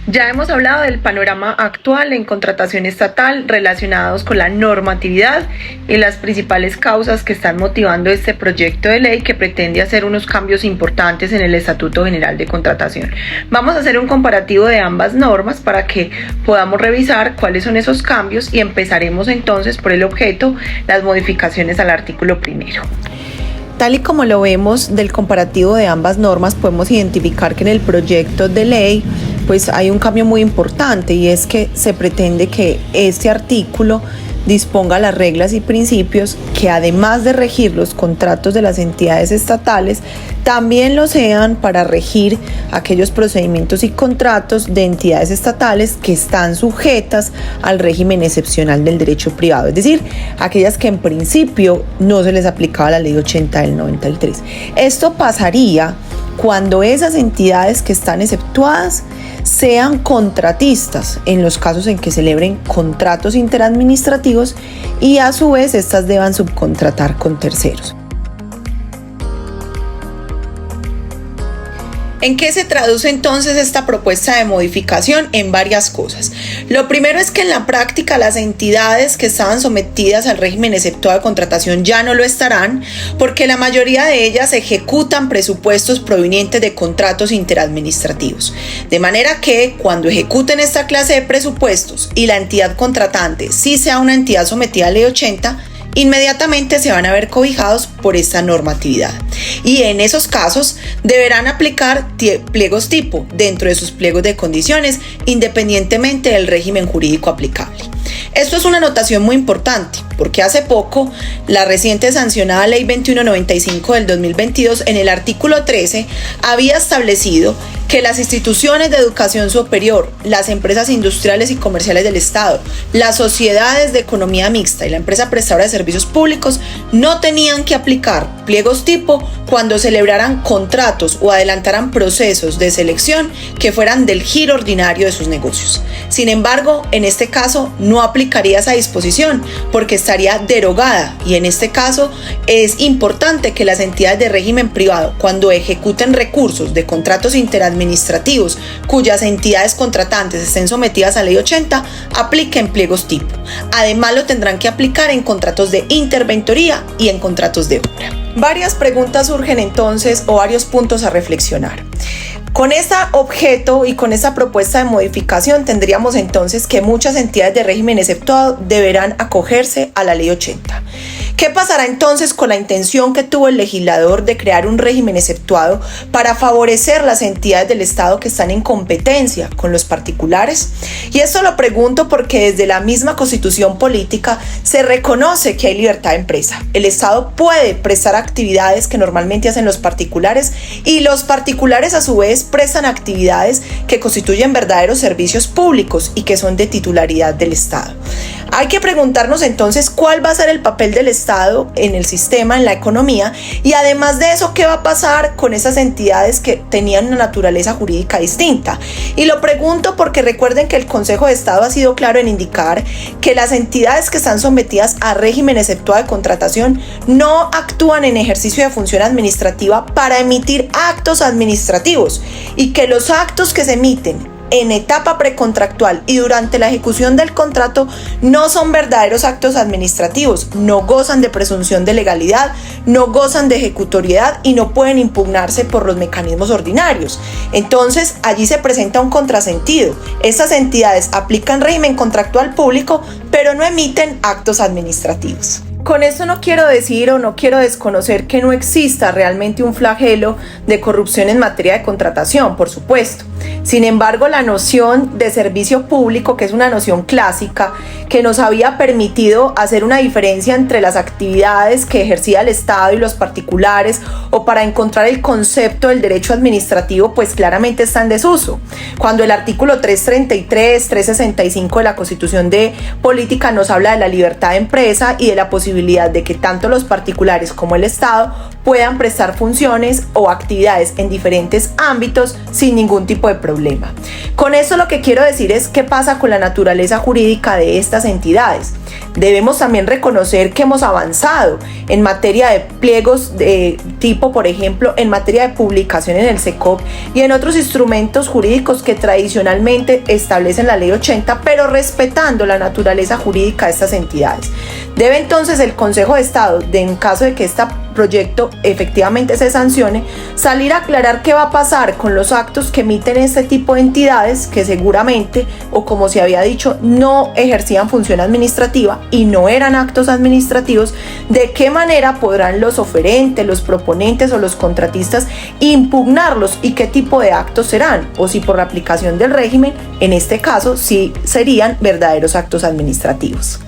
Ya hemos hablado del panorama actual en contratación estatal relacionados con la normatividad y las principales causas que están motivando este proyecto de ley que pretende hacer unos cambios importantes en el Estatuto General de Contratación. Vamos a hacer un comparativo de ambas normas para que podamos revisar cuáles son esos cambios y empezaremos entonces por el objeto, las modificaciones al artículo primero. Tal y como lo vemos del comparativo de ambas normas, podemos identificar que en el proyecto de ley pues hay un cambio muy importante y es que se pretende que este artículo disponga las reglas y principios que, además de regir los contratos de las entidades estatales, también lo sean para regir aquellos procedimientos y contratos de entidades estatales que están sujetas al régimen excepcional del derecho privado, es decir, aquellas que en principio no se les aplicaba la ley 80 del 93. Esto pasaría cuando esas entidades que están exceptuadas sean contratistas en los casos en que celebren contratos interadministrativos y a su vez estas deban subcontratar con terceros. ¿En qué se traduce entonces esta propuesta de modificación? En varias cosas. Lo primero es que en la práctica las entidades que estaban sometidas al régimen exceptuado de contratación ya no lo estarán, porque la mayoría de ellas ejecutan presupuestos provenientes de contratos interadministrativos. De manera que cuando ejecuten esta clase de presupuestos y la entidad contratante sí sea una entidad sometida a ley 80, inmediatamente se van a ver cobijados por esta normatividad y en esos casos deberán aplicar pliegos tipo dentro de sus pliegos de condiciones independientemente del régimen jurídico aplicable. Esto es una anotación muy importante porque hace poco la reciente sancionada Ley 2195 del 2022 en el artículo 13 había establecido que las instituciones de educación superior, las empresas industriales y comerciales del Estado, las sociedades de economía mixta y la empresa prestadora de servicios públicos no tenían que aplicar pliegos tipo cuando celebraran contratos o adelantaran procesos de selección que fueran del giro ordinario de sus negocios. Sin embargo, en este caso no aplicaría esa disposición porque estaría derogada y en este caso es importante que las entidades de régimen privado, cuando ejecuten recursos de contratos interadministrativos cuyas entidades contratantes estén sometidas a ley 80, apliquen pliegos tipo. Además lo tendrán que aplicar en contratos de interventoría y en contratos de obra. Varias preguntas surgen entonces o varios puntos a reflexionar. Con este objeto y con esta propuesta de modificación tendríamos entonces que muchas entidades de régimen exceptuado deberán acogerse a la ley 80. ¿Qué pasará entonces con la intención que tuvo el legislador de crear un régimen exceptuado para favorecer las entidades del Estado que están en competencia con los particulares? Y esto lo pregunto porque desde la misma Constitución política se reconoce que hay libertad de empresa. El Estado puede prestar actividades que normalmente hacen los particulares y los particulares a su vez prestan actividades que constituyen verdaderos servicios públicos y que son de titularidad del Estado. Hay que preguntarnos entonces cuál va a ser el papel del Estado en el sistema, en la economía, y además de eso, ¿qué va a pasar con esas entidades que tenían una naturaleza jurídica distinta? Y lo pregunto porque recuerden que el Consejo de Estado ha sido claro en indicar que las entidades que están sometidas a régimen exceptuado de contratación no actúan en ejercicio de función administrativa para emitir actos administrativos y que los actos que se emiten en etapa precontractual y durante la ejecución del contrato no son verdaderos actos administrativos, no gozan de presunción de legalidad, no gozan de ejecutoriedad y no pueden impugnarse por los mecanismos ordinarios. Entonces allí se presenta un contrasentido. Estas entidades aplican régimen contractual público, pero no emiten actos administrativos. Con esto no quiero decir o no quiero desconocer que no exista realmente un flagelo de corrupción en materia de contratación, por supuesto. Sin embargo, la noción de servicio público, que es una noción clásica, que nos había permitido hacer una diferencia entre las actividades que ejercía el Estado y los particulares, o para encontrar el concepto del derecho administrativo, pues claramente está en desuso. Cuando el artículo 333, 365 de la Constitución de Política nos habla de la libertad de empresa y de la posibilidad de que tanto los particulares como el Estado puedan prestar funciones o actividades en diferentes ámbitos sin ningún tipo de problema. Con esto lo que quiero decir es qué pasa con la naturaleza jurídica de estas entidades. Debemos también reconocer que hemos avanzado en materia de pliegos de tipo, por ejemplo, en materia de publicación en el SECOP y en otros instrumentos jurídicos que tradicionalmente establecen la Ley 80, pero respetando la naturaleza jurídica de estas entidades. Debe entonces el Consejo de Estado, en caso de que este proyecto efectivamente se sancione, salir a aclarar qué va a pasar con los actos que emiten este tipo de entidades que seguramente, o como se había dicho, no ejercían función administrativa y no eran actos administrativos. De qué manera podrán los oferentes, los proponentes o los contratistas impugnarlos y qué tipo de actos serán, o si por la aplicación del régimen, en este caso sí serían verdaderos actos administrativos.